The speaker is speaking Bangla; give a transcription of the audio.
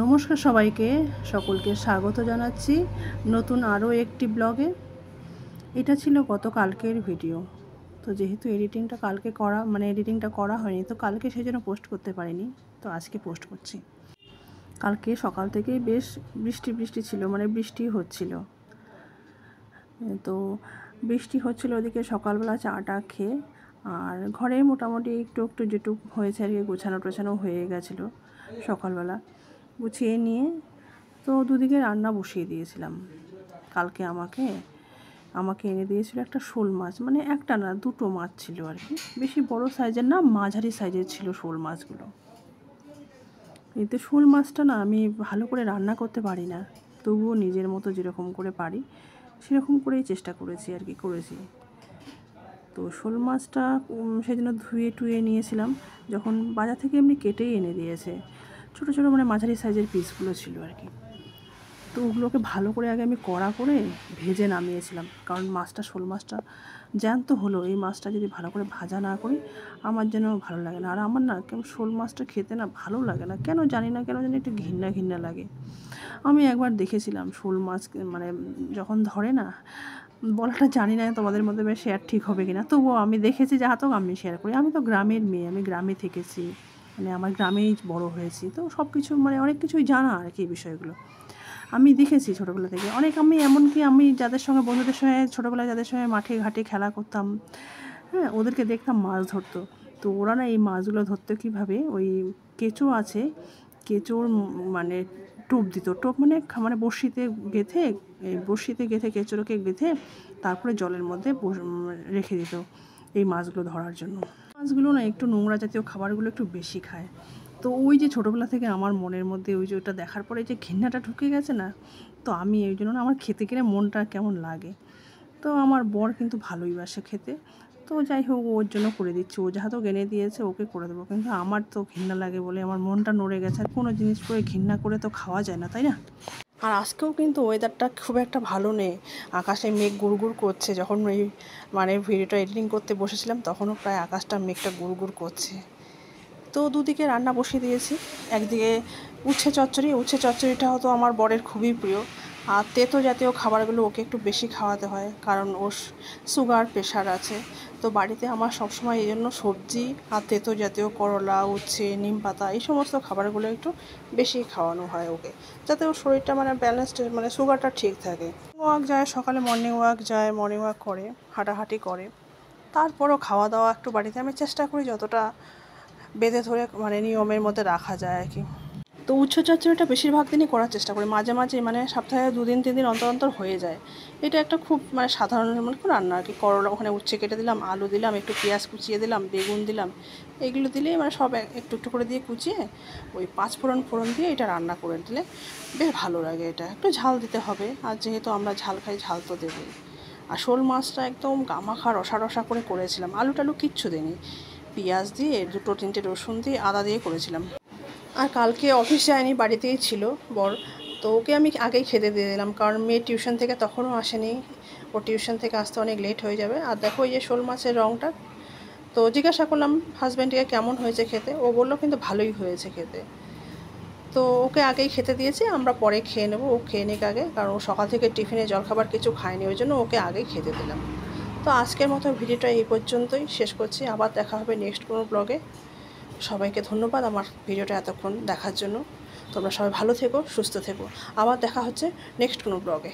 নমস্কার সবাইকে, সকলকে স্বাগত জানাচ্ছি নতুন আরও একটি ব্লগে। এটা ছিল গতকালকের ভিডিও। তো যেহেতু এডিটিংটা করা হয়নি, তো কালকে সেই জন্য পোস্ট করতে পারিনি, তো আজকে পোস্ট করছি। কালকে সকাল থেকেই বেশ বৃষ্টি ছিল, বৃষ্টি হচ্ছিল। তো বৃষ্টি হচ্ছিল ওদিকে, সকালবেলা চাটা খেয়ে আর ঘরে মোটামুটি একটু যেটুক হয়েছে আর কি, গোছানো হয়ে গেছিলো সকালবেলা গুছিয়ে নিয়ে। তো দুদিকে রান্না বসিয়ে দিয়েছিলাম। কালকে আমাকে এনে দিয়েছিল একটা শোল মাছ, একটা না দুটো মাছ ছিল আর কি, বেশি বড় সাইজের না, মাঝারি সাইজের ছিল শোল মাছগুলো। এতে শোল মাছটা না আমি ভালো করে রান্না করতে পারি না, তবুও নিজের মতো যেরকম করে পারি সেরকম করেই চেষ্টা করেছি। তো শোল মাছটা সেই জন্য ধুয়ে নিয়েছিলাম, যখন বাজার থেকে এমনি কেটেই এনে দিয়েছে। ছোটো মাঝারি সাইজের পিসগুলো ছিল আর কি। তো ওগুলোকে ভালো করে আগে আমি কড়া করে ভেজে নামিয়েছিলাম, কারণ শোল মাছটা জ্যান্ত হলো, এই মাছটা যদি ভালো করে ভাজা না করি আমার যেন ভালো লাগে না। আর আমার না কেমন শোল মাছটা খেতে না ভালো লাগে না, কেন জানি একটু ঘৃণা লাগে। আমি একবার দেখেছিলাম শোল মাছ যখন ধরে না, বলাটা জানি না তোমাদের মধ্যে শেয়ার ঠিক হবে কিনা, তবুও আমি দেখেছি, যা তো আমি শেয়ার করি। আমি তো গ্রামের মেয়ে, আমি গ্রামে থেকেছি, আমার গ্রামেই বড় হয়েছি, তো সব কিছু অনেক কিছুই জানা আর কি বিষয়গুলো আমি দেখেছি ছোটোবেলা থেকে অনেক। এমনকি আমি বন্ধুদের সঙ্গে ছোটোবেলায় যাদের সঙ্গে মাঠে ঘাটে খেলা করতাম, হ্যাঁ, ওদেরকে দেখতাম মাছ ধরতো। তো ওরা না এই মাছগুলো ধরতো কীভাবে, ওই কেঁচো আছে, কেঁচোর টোপ দিত, বড়শিতে গেঁথে কেঁচোরকে গেঁথে তারপরে জলের মধ্যে রেখে দিত এই মাছগুলো ধরার জন্য। মাছগুলো না একটু নোংরা জাতীয় খাবারগুলো একটু বেশি খায়। তো ওই যে ছোটোবেলা থেকে আমার মনের মধ্যে ওই যে ওটা দেখার পরে যে ঘৃণাটা ঢুকে গেছে না, তো আমি ওই জন্য আমার খেতে গেলে মনটা কেমন লাগে। তো আমার বর কিন্তু ভালোই বাসে খেতে, তো যাই হোক ওর জন্য করে দিচ্ছি, ও যাহাতো এনে দিয়েছে ওকে করে দেবো। কিন্তু আমার তো ঘৃণা লাগে বলে আমার মনটা নড়ে গেছে, আর কোনো জিনিস করে ঘৃণা করে তো খাওয়া যায় না, তাই না? আর আজকেও কিন্তু ওয়েদারটা খুব একটা ভালো নেই, আকাশে মেঘ গুড় করছে। যখন ওই ভিডিওটা এডিটিং করতে বসেছিলাম তখনও প্রায় আকাশটা মেঘটা গুড় করছে। তো দুদিকে রান্না বসিয়ে দিয়েছি। একদিকে উচ্ছে চচ্চড়িটাও তো আমার বরের খুবই প্রিয়, আর তেতো জাতীয় খাবারগুলো ওকে একটু বেশি খাওয়াতে হয়, কারণ ওর সুগার প্রেশার আছে। তো বাড়িতে আমার সবসময় এই জন্য সবজি আর তেতো জাতীয় করলা, উচ্ছে, নিম পাতা এই সমস্ত খাবারগুলো একটু বেশি খাওয়ানো হয় ওকে, যাতে ওর শরীরটা ব্যালেন্সড, সুগারটা ঠিক থাকে। যায় সকালে মর্নিং ওয়াক করে, হাঁটাহাঁটি করে, তারপরও খাওয়া দাওয়া একটু বাড়িতে আমি চেষ্টা করি যতটা বেঁধে ধরে নিয়মের মধ্যে রাখা যায় আর কি। তো উচ্ছে চচ্চড়িটা বেশিরভাগ দিনই করার চেষ্টা করি, মাঝে সপ্তাহে 2-3 দিন অন্তর হয়ে যায়। এটা একটা খুব সাধারণ রান্না আর কি। করলা, ওখানে উচ্ছে কেটে দিলাম, আলু দিলাম, একটু পেঁয়াজ কুচিয়ে দিলাম, বেগুন দিলাম, এগুলো দিলেই সব একটু করে দিয়ে কুচিয়ে ওই 5 ফোড়ন দিয়ে এটা রান্না করে দিলে বেশ ভালো লাগে। এটা একটু ঝাল দিতে হবে, আর যেহেতু আমরা ঝাল খাই, ঝাল তো দেবই। আর শোল মাছটা একদম গামাখা রসা করেছিলাম, আলু টালু কিচ্ছু দিইনি, পেঁয়াজ দিয়ে 2-3টে রসুন দিয়ে আদা দিয়ে করেছিলাম। আর কালকে অফিস যায়নি, বাড়িতেই ছিল বর, তো ওকে আমি আগেই খেতে দিয়ে দিলাম, কারণ মেয়ে টিউশন থেকে তখনও আসেনি, ও টিউশন থেকে আসতে অনেক লেট হয়ে যাবে। আর দেখো এই যে শোল মাছের রঙটা, তো জিজ্ঞাসা করলাম হাজব্যান্ডকে কেমন হয়েছে খেতে, ও বললো কিন্তু ভালোই হয়েছে খেতে। তো ওকে আগেই খেতে দিয়েছি, আমরা পরে খেয়ে নেবো, ও খেয়ে নিক আগে, কারণ ও সকাল থেকে টিফিনে জলখাবার কিছু খায়নি, ওই জন্য ওকে আগেই খেতে দিলাম। তো আজকের মতো ভিডিওটা এই পর্যন্তই শেষ করছি, আবার দেখা হবে নেক্সট কোনো ব্লগে। সবাইকে ধন্যবাদ আমার ভিডিওটা এতক্ষণ দেখার জন্য। তোমরা সবাই ভালো থেকো, সুস্থ থেকো, আবার দেখা হচ্ছে নেক্সট কোনো ব্লগে।